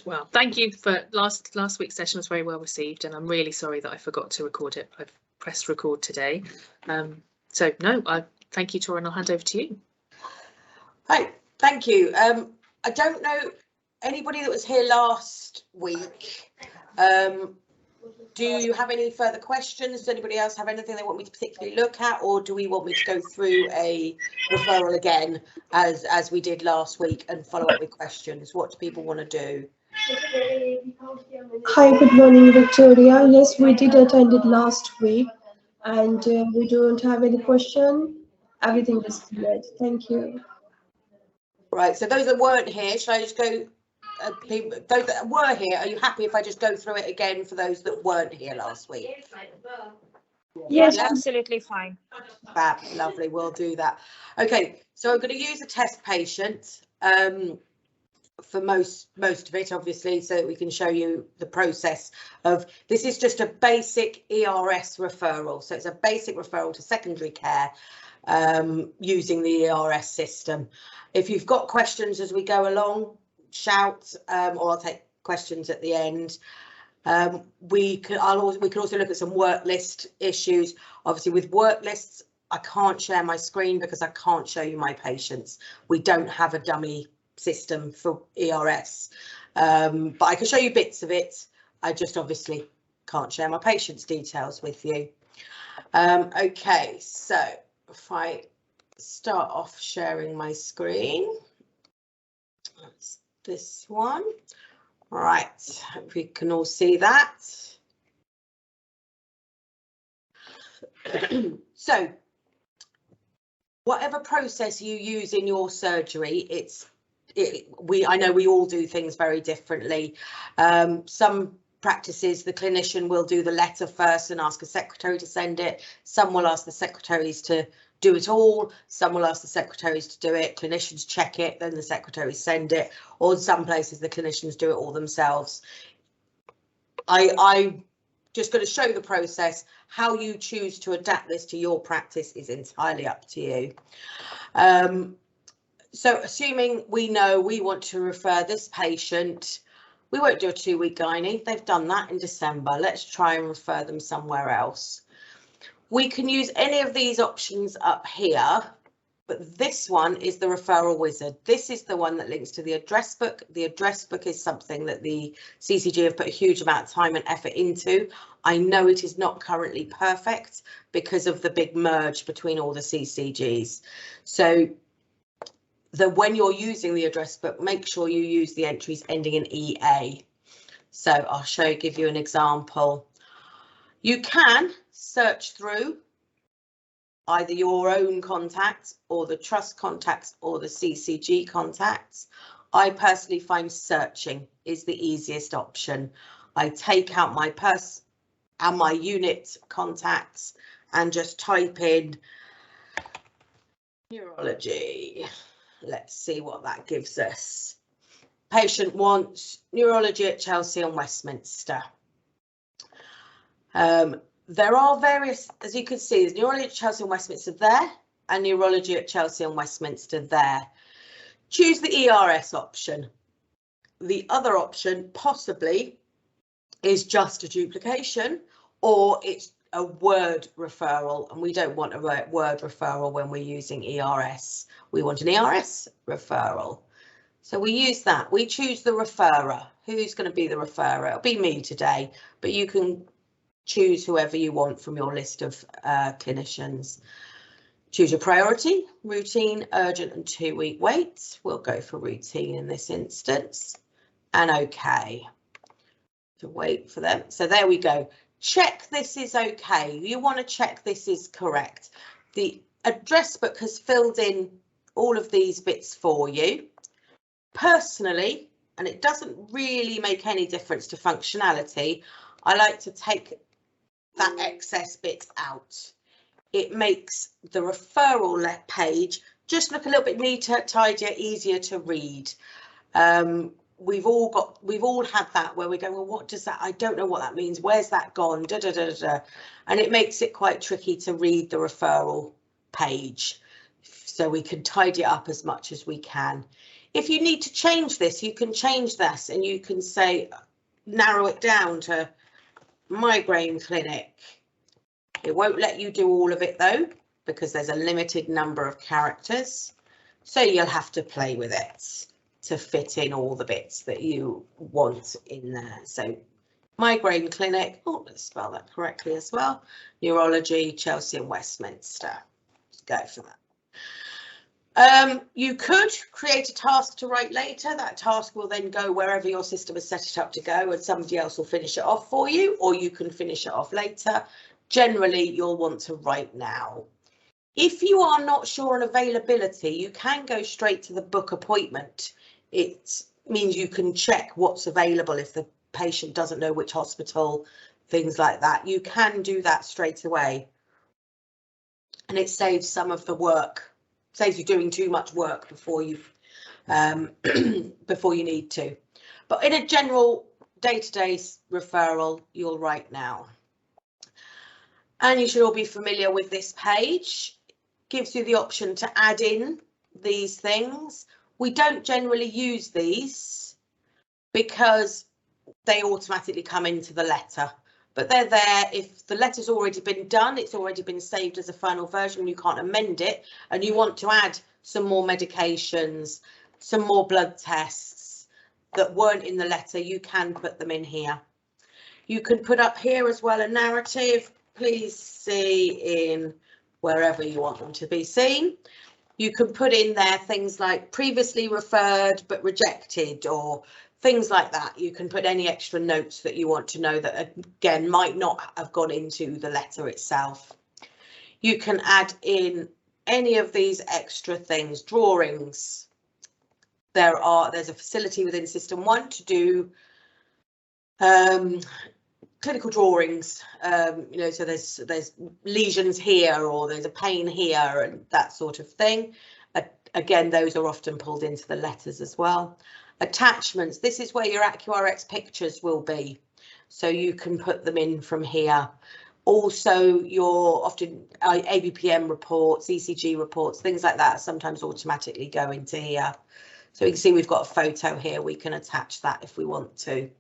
Well, thank you for last week's session was very well received, and I'm really sorry that I forgot to record it. I've pressed record today. So no, thank you, Tora, and I'll hand over to you. Hi, thank you. I don't know anybody that was here last week. Do you have any further questions? Does anybody else have anything they want me to particularly look at, or do we want me to go through a referral again as we did last week and follow up with questions? What do people want to do? Hi, good morning, Victoria. Yes, we did attend it last week, and we don't have any question. Everything is cleared. Thank you. Right, so those that weren't here, should I just go? Those that were here, are you happy if I just go through it again for those that weren't here last week? Yes, absolutely fine. Fab, lovely, we'll do that. Okay, so I'm going to use a test patient for most of it, obviously, so that we can show you the process of this. Is just a basic ERS referral, so it's a basic referral to secondary care using the ERS system. If you've got questions as we go along, shout, or I'll take questions at the end. We can also look at some work list issues. Obviously, with work lists, I can't share my screen because I can't show you my patients. We don't have a dummy system for ERS, but I can show you bits of it. I just obviously can't share my patients' details with you. Okay, so if I start off sharing my screen, that's this one. Right, hope we can all see that. So whatever process you use in your surgery, I know we all do things very differently. Some practices, the clinician will do the letter first and ask a secretary to send it. Some will ask the secretaries to do it all. Some will ask the secretaries to do it. Clinicians check it, then the secretaries send it. Or in some places, the clinicians do it all themselves. I'm just going to show the process. How you choose to adapt this to your practice is entirely up to you. So assuming we know we want to refer this patient, we won't do a 2-week gynae. They've done that in December. Let's try and refer them somewhere else. We can use any of these options up here, but this one is the Referral Wizard. This is the one that links to the address book. The address book is something that the CCG have put a huge amount of time and effort into. I know it is not currently perfect because of the big merge between all the CCGs. So when you're using the address book, make sure you use the entries ending in EA. So I'll give you an example. You can search through either your own contacts or the trust contacts or the CCG contacts. I personally find searching is the easiest option. I take out my purse and my unit contacts and just type in neurology. Let's see what that gives us. Patient wants neurology at Chelsea and Westminster. There are various, as you can see, there's neurology at Chelsea and Westminster there, and neurology at Chelsea and Westminster there. Choose the ERS option. The other option possibly is just a duplication, or it's a word referral, and we don't want a word referral when we're using ERS. We want an ERS referral. So we use that. We choose the referrer. Who's going to be the referrer? It'll be me today, but you can choose whoever you want from your list of clinicians. Choose your priority, routine, urgent and 2-week wait. We'll go for routine in this instance. And OK. To wait for them. So there we go. Check this is OK. You want to check this is correct. The address book has filled in all of these bits for you. Personally, and it doesn't really make any difference to functionality, I like to take that excess bit out. It makes the referral page just look a little bit neater, tidier, easier to read. We've all had that where we go, well, what does that? I don't know what that means. Where's that gone? Da, da, da, da. And it makes it quite tricky to read the referral page. So we can tidy it up as much as we can. If you need to change this, you can change this and you can say, narrow it down to migraine clinic. It won't let you do all of it though, because there's a limited number of characters. So you'll have to play with it to fit in all the bits that you want in there. So migraine clinic, oh, let's spell that correctly as well. Neurology, Chelsea and Westminster. Let's go for that. You could create a task to write later. That task will then go wherever your system has set it up to go, and somebody else will finish it off for you, or you can finish it off later. Generally, you'll want to write now. If you are not sure on availability, you can go straight to the book appointment. It means you can check what's available if the patient doesn't know which hospital, things like that. You can do that straight away. And it saves some of the work, saves you doing too much work before you before you need to. But in a general day-to-day referral, you'll write now. And you should all be familiar with this page. Gives you the option to add in these things. We don't generally use these because they automatically come into the letter, but they're there. If the letter's already been done, it's already been saved as a final version, you can't amend it, and you want to add some more medications, some more blood tests that weren't in the letter, you can put them in here. You can put up here as well a narrative. Please see in wherever you want them to be seen. You can put in there things like previously referred but rejected, or things like that. You can put any extra notes that you want to know that, again, might not have gone into the letter itself. You can add in any of these extra things, drawings. There's a facility within SystmOne to do clinical drawings, you know, so there's lesions here, or there's a pain here, and that sort of thing. Again, those are often pulled into the letters as well. Attachments, this is where your AccuRx pictures will be, so you can put them in from here. Also, your often ABPM reports, ECG reports, things like that sometimes automatically go into here. So you can see we've got a photo here, we can attach that if we want to.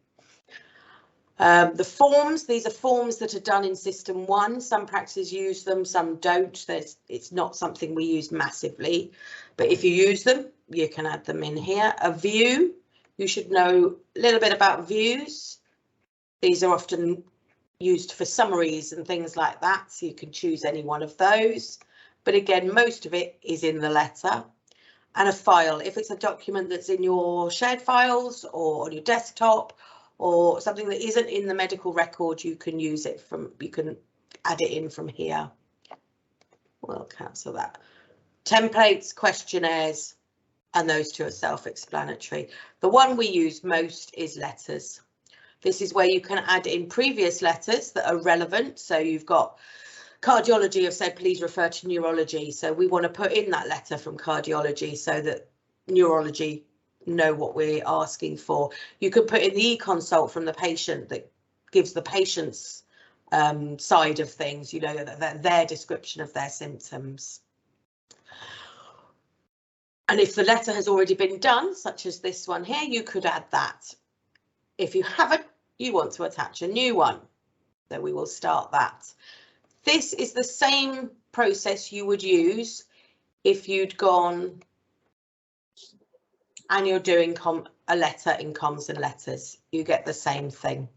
The forms, these are forms that are done in SystmOne. Some practices use them, some don't. It's not something we use massively, but if you use them, you can add them in here. A view, you should know a little bit about views. These are often used for summaries and things like that, so you can choose any one of those. But again, most of it is in the letter. And a file, if it's a document that's in your shared files or on your desktop, or something that isn't in the medical record, you can use it from, you can add it in from here. We'll cancel that. Templates, questionnaires, and those two are self-explanatory. The one we use most is letters. This is where you can add in previous letters that are relevant. So you've got cardiology have said, please refer to neurology. So we want to put in that letter from cardiology so that neurology know what we're asking for. You could put in the e-consult from the patient that gives the patient's side of things, you know, their description of their symptoms. And if the letter has already been done, such as this one here, you could add that. If you haven't, you want to attach a new one, then we will start that. This is the same process you would use if you'd gone and you're doing a letter in comms and letters. You get the same thing.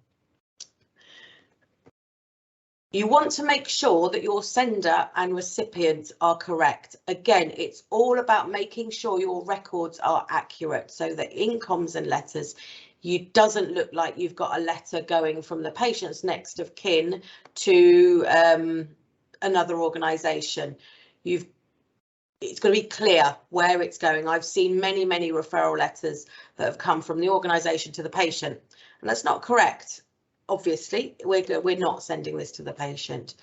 You want to make sure that your sender and recipient are correct. Again, it's all about making sure your records are accurate, so that in comms and letters, you doesn't look like you've got a letter going from the patient's next of kin to another organisation. It's going to be clear where it's going. I've seen many referral letters that have come from the organisation to the patient, and that's not correct. Obviously, we're not sending this to the patient.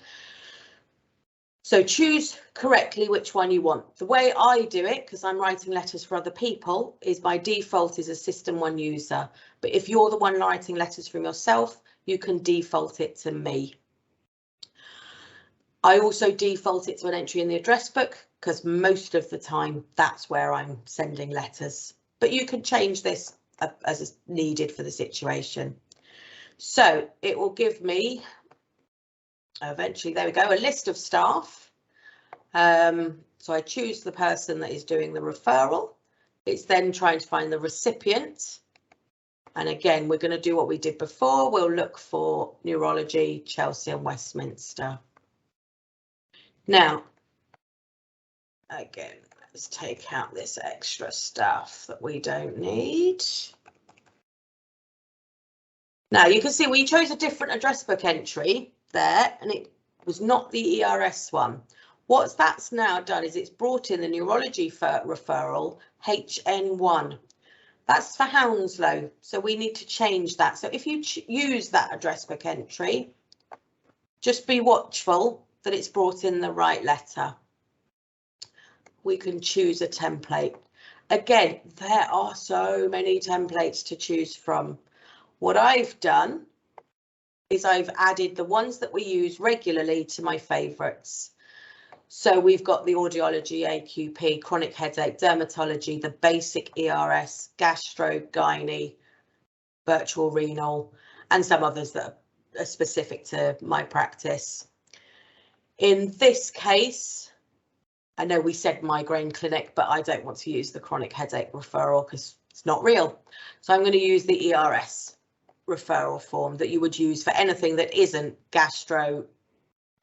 So choose correctly which one you want. The way I do it, because I'm writing letters for other people, is by default is a SystmOne user. But if you're the one writing letters from yourself, you can default it to me. I also default it to an entry in the address book, because most of the time that's where I'm sending letters. but you can change this as is needed for the situation. So it will give me, eventually, there we go, a list of staff. So I choose the person that is doing the referral. It's then trying to find the recipient. And again, we're going to do what we did before. We'll look for neurology, Chelsea and Westminster. Now, again, let's take out this extra stuff that we don't need. Now you can see we chose a different address book entry there, and it was not the ERS one. What that's now done is it's brought in the neurology referral HN1. That's for Hounslow, so we need to change that. So if you use that address book entry, just be watchful that it's brought in the right letter. We can choose a template. Again, there are so many templates to choose from. What I've done is I've added the ones that we use regularly to my favourites. So we've got the audiology, AQP, chronic headache, dermatology, the basic ERS, gastro, gynae, virtual renal, and some others that are specific to my practice. In this case, I know we said migraine clinic, but I don't want to use the chronic headache referral because it's not real. So I'm going to use the ERS referral form that you would use for anything that isn't gastro,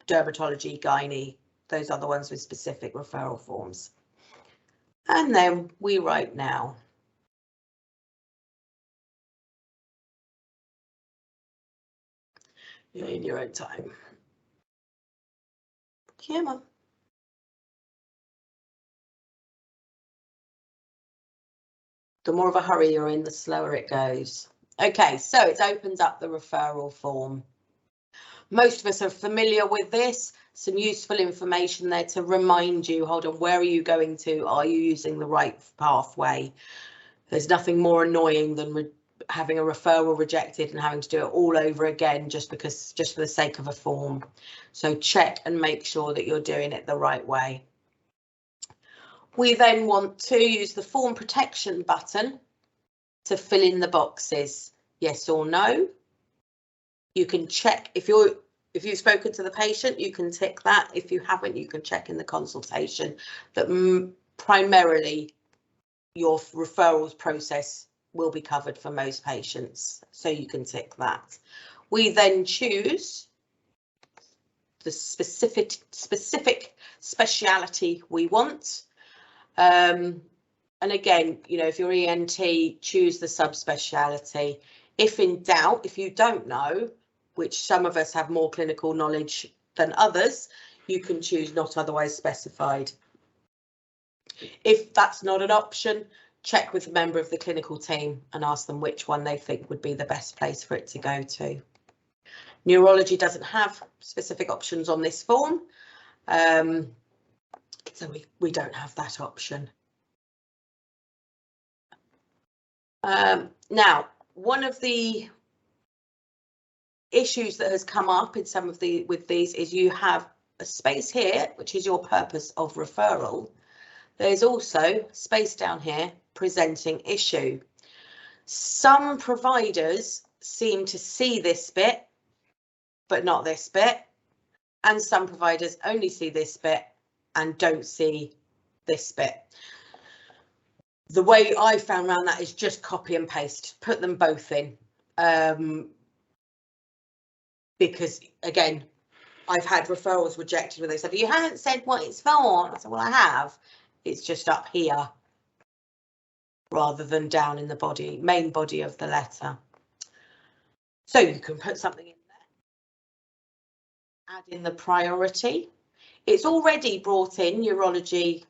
dermatology, gynae. Those are the ones with specific referral forms. And then we write now. You're in your own time. Come on. The more of a hurry you're in, the slower it goes. Okay, so it opens up the referral form. Most of us are familiar with this. Some useful information there to remind you, hold on, where are you going to? Are you using the right pathway? There's nothing more annoying than having a referral rejected and having to do it all over again just for the sake of a form. So check and make sure that you're doing it the right way. We then want to use the form protection button to fill in the boxes, yes or no. You can check if you've spoken to the patient, you can tick that. If you haven't, you can check in the consultation that primarily your referrals process will be covered for most patients, so you can tick that. We then choose the specific speciality we want. And again, you know, if you're ENT, choose the subspeciality. If in doubt, if you don't know, which some of us have more clinical knowledge than others, you can choose not otherwise specified. If that's not an option, check with a member of the clinical team and ask them which one they think would be the best place for it to go to. Neurology doesn't have specific options on this form, so we don't have that option. Now, one of the issues that has come up in some of with these is you have a space here, which is your purpose of referral. There's also space down here, presenting issue. Some providers seem to see this bit, but not this bit. And some providers only see this bit and don't see this bit. The way I found around that is just copy and paste, put them both in. Because again, I've had referrals rejected where they said, you haven't said what it's for. I said, well, I have. It's just up here rather than down in the main body of the letter. So you can put something in there. Add in the priority. It's already brought in neurology,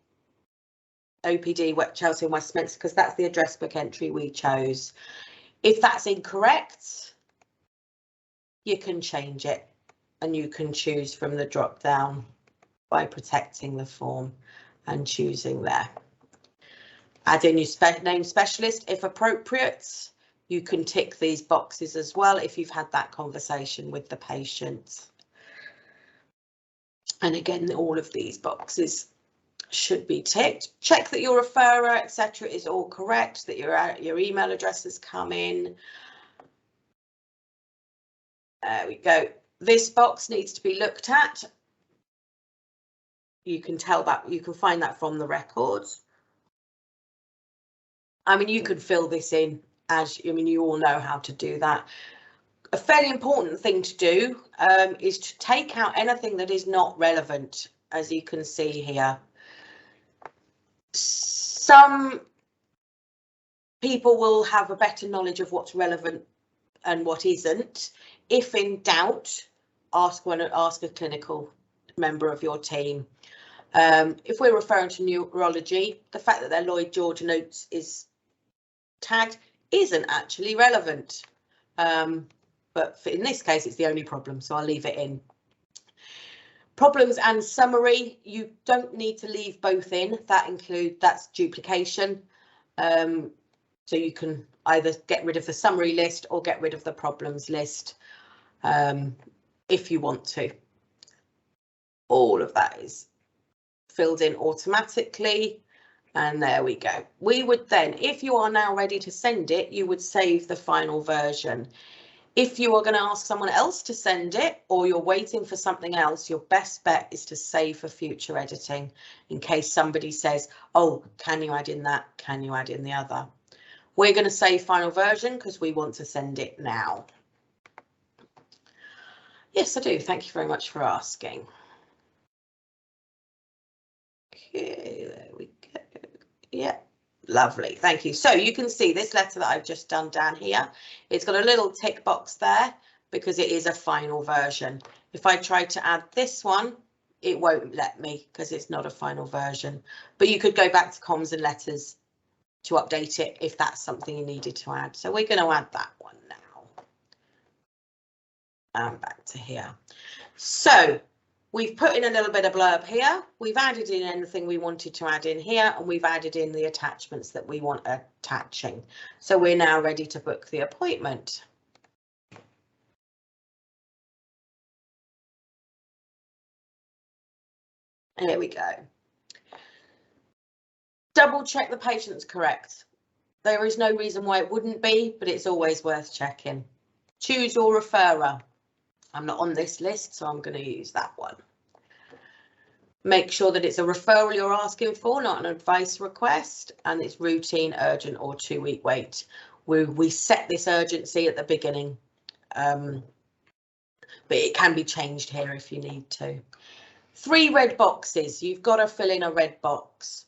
OPD, Chelsea and Westminster, because that's the address book entry we chose. If that's incorrect, you can change it and you can choose from the drop down by protecting the form and choosing there. Add in your name specialist if appropriate. You can tick these boxes as well if you've had that conversation with the patient. And again, all of these boxes should be ticked. Check that your referrer, etc., is all correct, that your email address has come in. There we go. This box needs to be looked at. You can tell that, you can find that from the records. I mean, you could fill this in as, I mean, you all know how to do that. A fairly important thing to do is to take out anything that is not relevant, as you can see here. Some people will have a better knowledge of what's relevant and what isn't. If in doubt, ask a clinical member of your team. If we're referring to neurology, the fact that their Lloyd George notes is tagged isn't actually relevant. But in this case, it's the only problem, so I'll leave it in. Problems and summary, you don't need to leave both in. That's duplication. So you can either get rid of the summary list or get rid of the problems list if you want to. All of that is filled in automatically. And there we go. We would then, if you are now ready to send it, you would save the final version. If you are going to ask someone else to send it, or you're waiting for something else, your best bet is to save for future editing in case somebody says, oh, can you add in that? Can you add in the other? We're going to save final version because we want to send it now. Yes, I do. Thank you very much for asking. Okay, there we go. Yeah. Lovely, thank you. So you can see this letter that I've just done down here. It's got a little tick box there because it is a final version. If I try to add this one, it won't let me because it's not a final version. But you could go back to comms and letters to update it if that's something you needed to add. So we're going to add that one now. And back to here. So we've put in a little bit of blurb here. We've added in anything we wanted to add in here, and we've added in the attachments that we want attaching. So we're now ready to book the appointment. Here we go. Double check the patient's correct. There is no reason why it wouldn't be, but it's always worth checking. Choose your referrer. I'm not on this list, so I'm going to use that one. Make sure that it's a referral you're asking for, not an advice request, and it's routine, urgent, or 2-week wait. We set this urgency at the beginning, but it can be changed here if you need to. 3 red boxes. You've got to fill in a red box.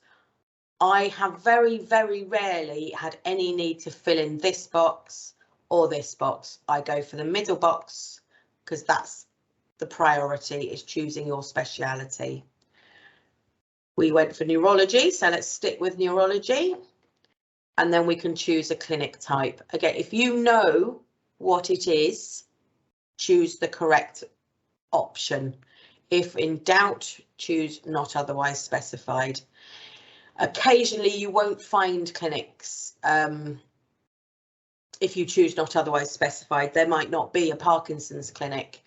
I have very, very rarely had any need to fill in this box or this box. I go for the middle box because that's the priority, is choosing your speciality. We went for neurology, so let's stick with neurology. And then we can choose a clinic type. Again, if you know what it is, choose the correct option. If in doubt, choose not otherwise specified. Occasionally, you won't find clinics. If you choose not otherwise specified, there might not be a Parkinson's clinic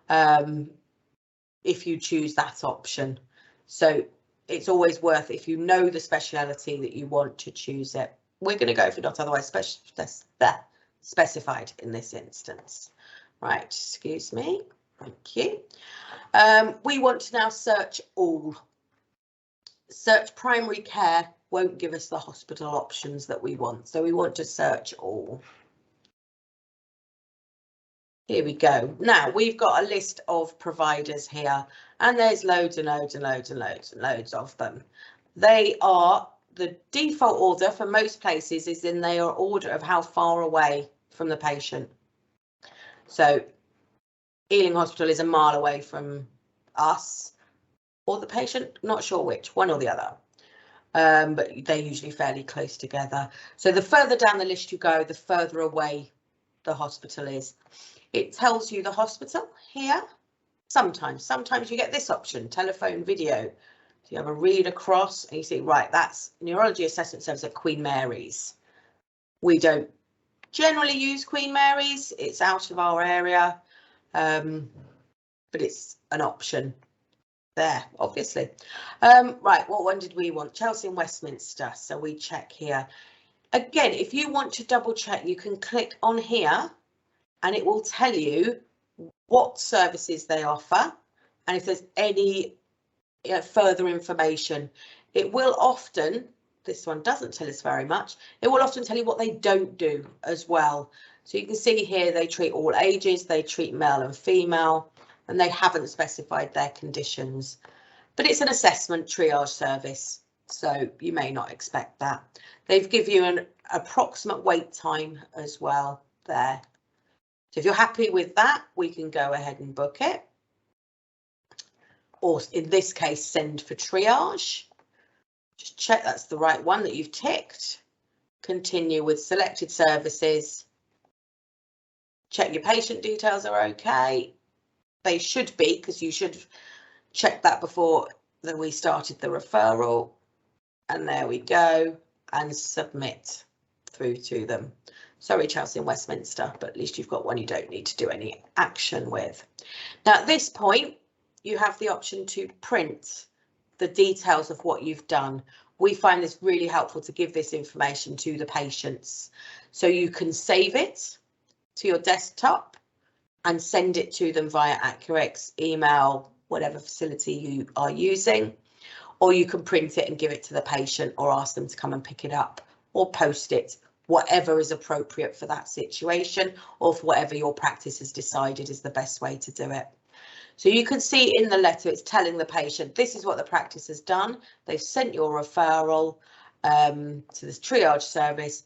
if you choose that option. So it's always worth, if you know the speciality that you want, to choose it. We're going to go for not otherwise specified in this instance. Right, excuse me. Thank you. We want to now search all. Search primary care won't give us the hospital options that we want, so we want to search all. Here we go. Now we've got a list of providers here, and there's loads and loads and loads and loads and loads of them. They are, the default order for most places is in their order of how far away from the patient. So Ealing Hospital is a mile away from us or the patient, not sure which, one or the other. But they're usually fairly close together. So the further down the list you go, the further away the hospital is. It tells you the hospital here. Sometimes you get this option, telephone video. So you have a read across and you see, right, that's Neurology Assessment Service at Queen Mary's. We don't generally use Queen Mary's, it's out of our area, but it's an option. there, obviously. Right, what one did we want? Chelsea and Westminster. So we check here. Again, if you want to double check, you can click on here and it will tell you what services they offer and if there's any further information. It will often, this one doesn't tell us very much, it will often tell you what they don't do as well. So you can see here they treat all ages, they treat male and female, and they haven't specified their conditions. But it's an assessment triage service, so you may not expect that. They've given you an approximate wait time as well there. So if you're happy with that, we can go ahead and book it. Or in this case, send for triage. Just check that's the right one that you've ticked. Continue with selected services. Check your patient details are okay. They should be, because you should check that before we started the referral. And there we go. And submit through to them. Sorry, Chelsea and Westminster, but at least you've got one you don't need to do any action with. Now, at this point, you have the option to print the details of what you've done. We find this really helpful to give this information to the patients. So you can save it to your desktop and send it to them via Accurex, email, whatever facility you are using, or you can print it and give it to the patient or ask them to come and pick it up or post it, whatever is appropriate for that situation or for whatever your practice has decided is the best way to do it. So you can see in the letter it's telling the patient this is what the practice has done. They've sent your referral to this triage service.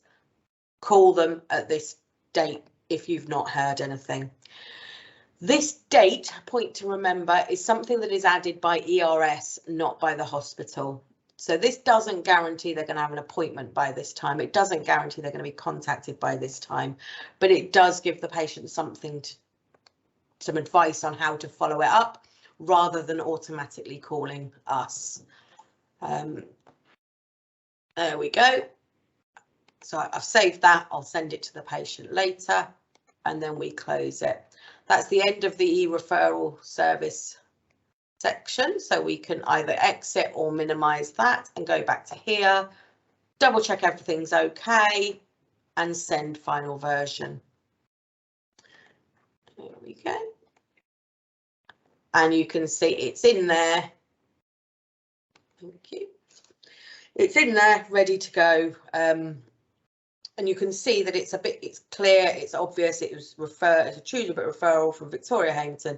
Call them at this date if you've not heard anything. This date, point to remember, is something that is added by ERS, not by the hospital. So this doesn't guarantee they're going to have an appointment by this time. It doesn't guarantee they're going to be contacted by this time, but it does give the patient something to, some advice on how to follow it up rather than automatically calling us. There we go. So I've saved that. I'll send it to the patient later and then we close it. That's the end of the e-referral service section. So we can either exit or minimize that and go back to here, double check everything's okay and send final version. There we go. And you can see it's in there. Thank you. It's in there, ready to go. And you can see that it's clear, it's obvious. It was it's a choose your bit referral from Victoria Hampton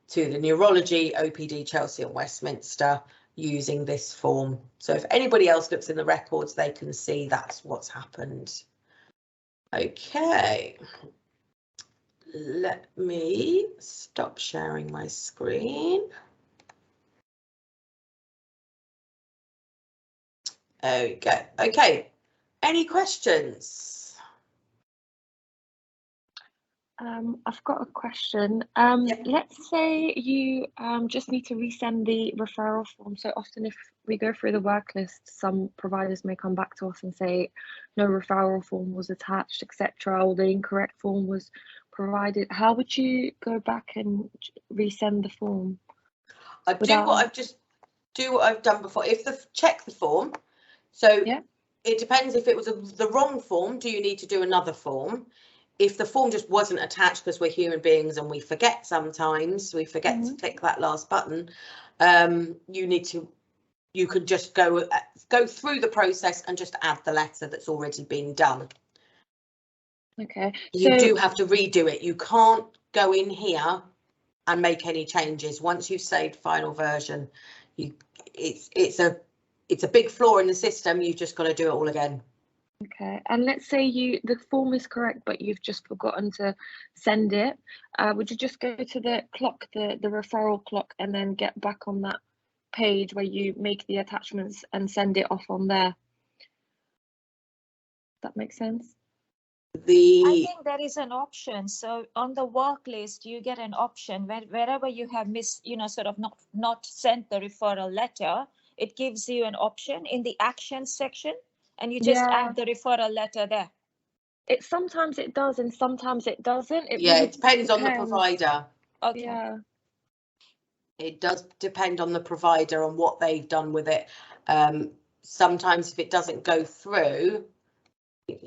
to the neurology, OPD, Chelsea and Westminster using this form. So if anybody else looks in the records, they can see that's what's happened. Okay. Let me stop sharing my screen. There we go. Okay. Any questions? I've got a question. Yeah. Let's say you just need to resend the referral form. So often if we go through the work list, some providers may come back to us and say no referral form was attached, etc., or the incorrect form was provided. How would you go back and resend the form? I do what I've done before. If check the form. So yeah. It depends if it was the wrong form. Do you need to do another form? If the form just wasn't attached, because we're human beings and we forget sometimes, we forget to click that last button. You could just go through the process and just add the letter that's already been done. Okay. You do have to redo it. You can't go in here and make any changes. Once you've saved final version, it's a big flaw in the system. You've just got to do it all again. Okay, and let's say the form is correct, but you've just forgotten to send it. Would you just go to the clock, the referral clock, and then get back on that page where you make the attachments and send it off on there? That makes sense? I think there is an option. So on the work list, you get an option wherever you have sort of not sent the referral letter, it gives you an option in the action section. And you just add the referral letter there. Sometimes it does and sometimes it doesn't. It depends on the provider. Okay. Yeah. It does depend on the provider and what they've done with it. Sometimes if it doesn't go through, if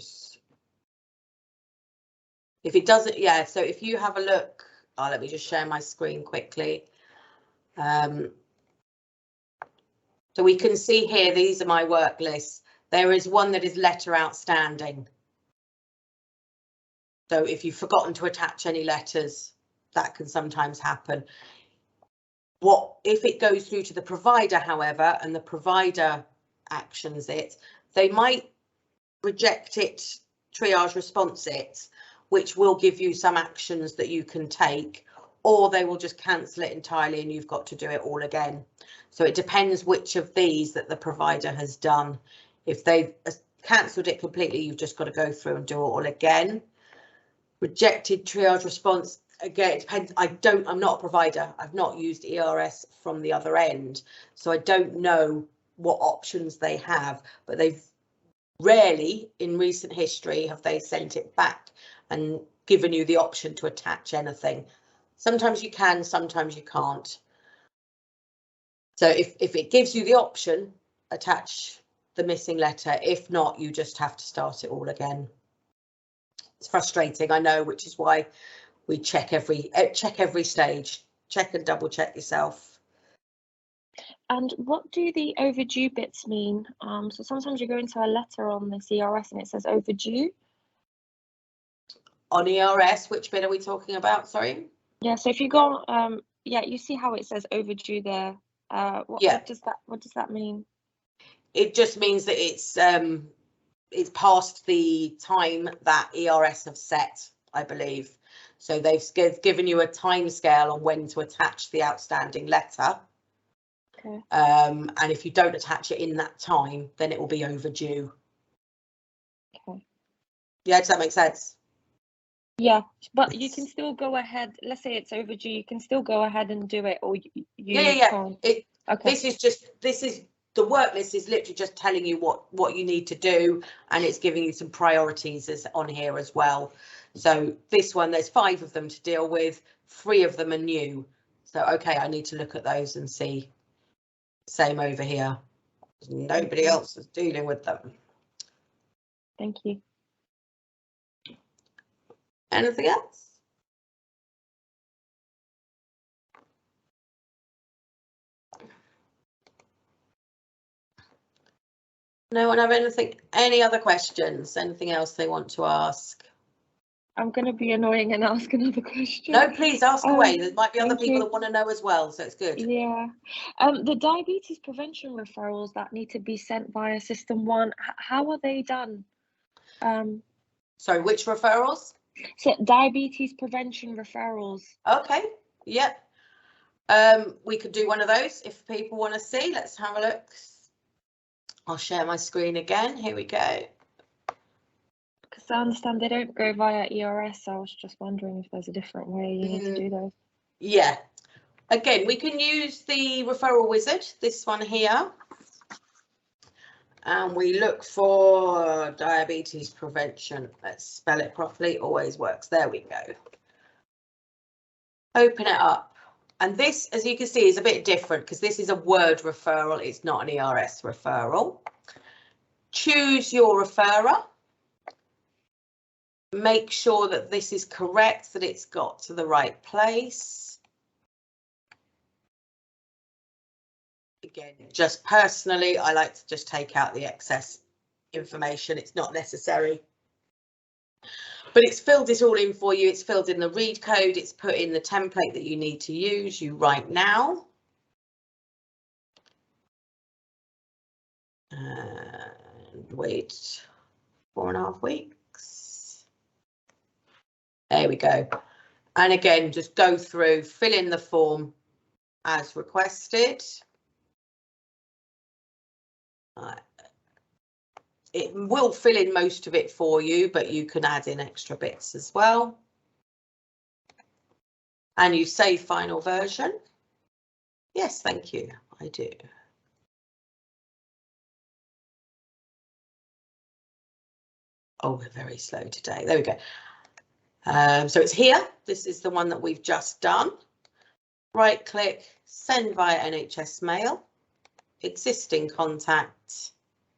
it doesn't, yeah, so if you have a look, let me just share my screen quickly. So we can see here, these are my work lists. There is one that is letter outstanding. So if you've forgotten to attach any letters, that can sometimes happen. What if it goes through to the provider, however, and the provider actions it, they might reject it, triage response it, which will give you some actions that you can take, or they will just cancel it entirely and you've got to do it all again. So it depends which of these that the provider has done. If they've cancelled it completely, you've just got to go through and do it all again. Rejected triage response, again, it depends. I'm not a provider. I've not used ERS from the other end, so I don't know what options they have, but they've rarely in recent history have they sent it back and given you the option to attach anything. Sometimes you can, sometimes you can't. So if it gives you the option, attach the missing letter. If not, you just have to start it all again. It's frustrating, I know, which is why we check every stage. Check and double check yourself. And what do the overdue bits mean? So sometimes you go into a letter on this ERS and it says overdue. On ERS, which bit are we talking about? Sorry. Yeah. So if you go, yeah, you see how it says overdue there. What does that mean? It just means that it's past the time that ERS have set, I believe. So they've given you a time scale on when to attach the outstanding letter. Okay. And if you don't attach it in that time, then it will be overdue. Okay. Yeah, does that make sense? Yeah, but you can still go ahead. Let's say it's overdue, you can still go ahead and do it, or you can't. Okay. This is the work list is literally just telling you what you need to do, and it's giving you some priorities as on here as well. So this one, there's 5 of them to deal with, 3 of them are new. So okay, I need to look at those and see. Same over here. Nobody else is dealing with them. Thank you. Anything else? No one have any other questions? Anything else they want to ask? I'm going to be annoying and ask another question. No, please ask away. There might be other people that want to know as well, so it's good. Yeah. The diabetes prevention referrals that need to be sent via SystmOne, how are they done? Sorry, which referrals? So diabetes prevention referrals. Okay, yep. We could do one of those if people want to see. Let's have a look. I'll share my screen again. Here we go. Because I understand they don't go via ERS. So I was just wondering if there's a different way you need to do those. Yeah. Again, we can use the Referral Wizard, this one here. And we look for diabetes prevention. Let's spell it properly. Always works. There we go. Open it up. And this, as you can see, is a bit different because this is a Word referral. It's not an ERS referral. Choose your referrer. Make sure that this is correct, that it's got to the right place. Again, just personally, I like to just take out the excess information. It's not necessary. But it's filled it all in for you. It's filled in the read code. It's put in the template that you need to use right now. And wait 4.5 weeks. There we go. And again, just go through, fill in the form as requested. It will fill in most of it for you, but you can add in extra bits as well. And you save final version. Yes, thank you. I do. Oh, we're very slow today. There we go. So it's here. This is the one that we've just done. Right click, send via NHS mail, existing contact.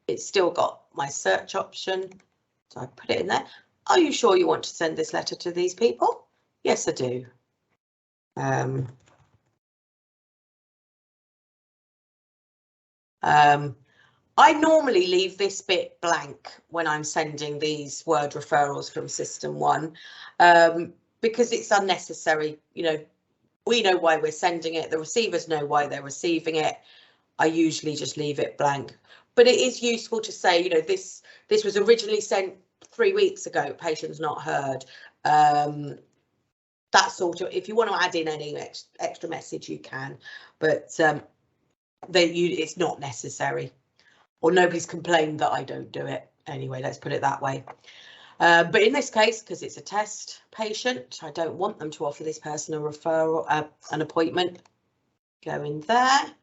It's still got my search option, so I put it in there. Are you sure you want to send this letter to these people? Yes, I do. I normally leave this bit blank when I'm sending these word referrals from SystmOne, because it's unnecessary. You know, we know why we're sending it. The receivers know why they're receiving it. I usually just leave it blank, but it is useful to say, you know, this was originally sent 3 weeks ago. Patient's not heard. That sort of, if you want to add in any extra message, you can, but it's not necessary, or nobody's complained that I don't do it anyway. Let's put it that way. But in this case, because it's a test patient, I don't want them to offer this person a referral, an appointment. Go in there,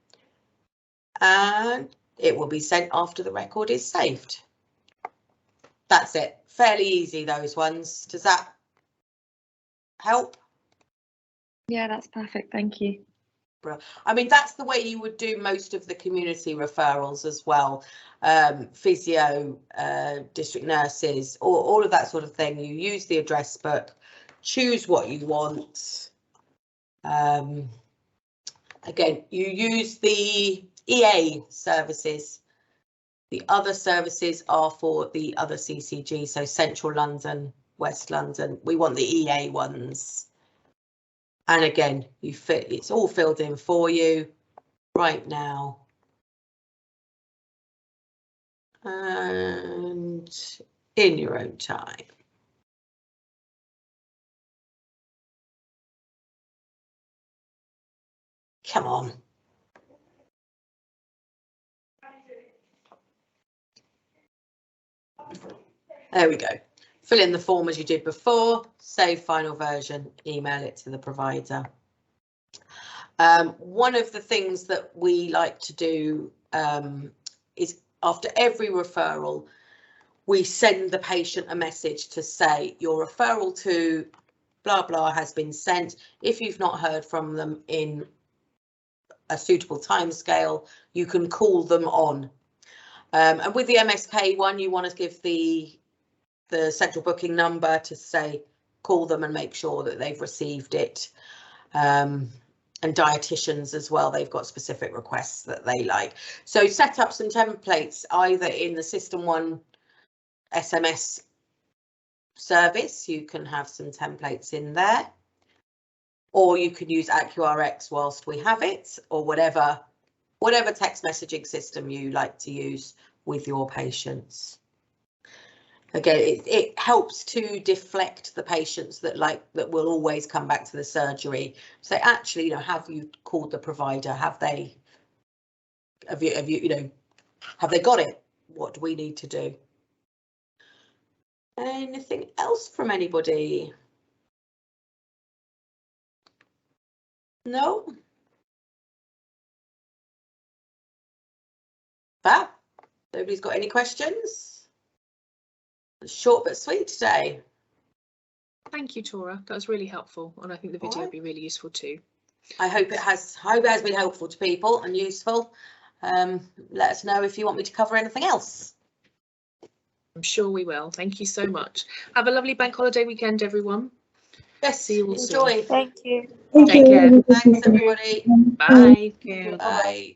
and it will be sent after the record is saved. That's it. Fairly easy, those ones. Does that help? Yeah, that's perfect. Thank you. I mean, that's the way you would do most of the community referrals as well. Physio, district nurses, or all of that sort of thing. You use the address book, choose what you want. Again, you use the EA services. The other services are for the other CCG, so Central London, West London. We want the EA ones. And again, it's all filled in for you right now. And in your own time. Come on. There we go. Fill in the form as you did before, save final version, email it to the provider. One of the things that we like to do is after every referral, we send the patient a message to say your referral to blah blah has been sent. If you've not heard from them in a suitable timescale, you can call them on. And with the MSK one, you want to give the central booking number to say call them and make sure that they've received it. And dietitians as well, they've got specific requests that they like. So set up some templates either in the SystmOne SMS service, you can have some templates in there, or you can use AccuRx whilst we have it, or whatever text messaging system you like to use with your patients. Again, it helps to deflect the patients that will always come back to the surgery. So actually, you know, have you called the provider? Have they got it? What do we need to do? Anything else from anybody? No? Fab. Nobody's got any questions? Short but sweet today. Thank you, Tora. That was really helpful, and I think the video will be really useful too. I hope it has been helpful to people and useful. Let us know if you want me to cover anything else. I'm sure we will. Thank you so much. Have a lovely bank holiday weekend, everyone. Yes, See you all enjoy. soon. Thank you. Take care. Thanks, everybody. Bye. Bye.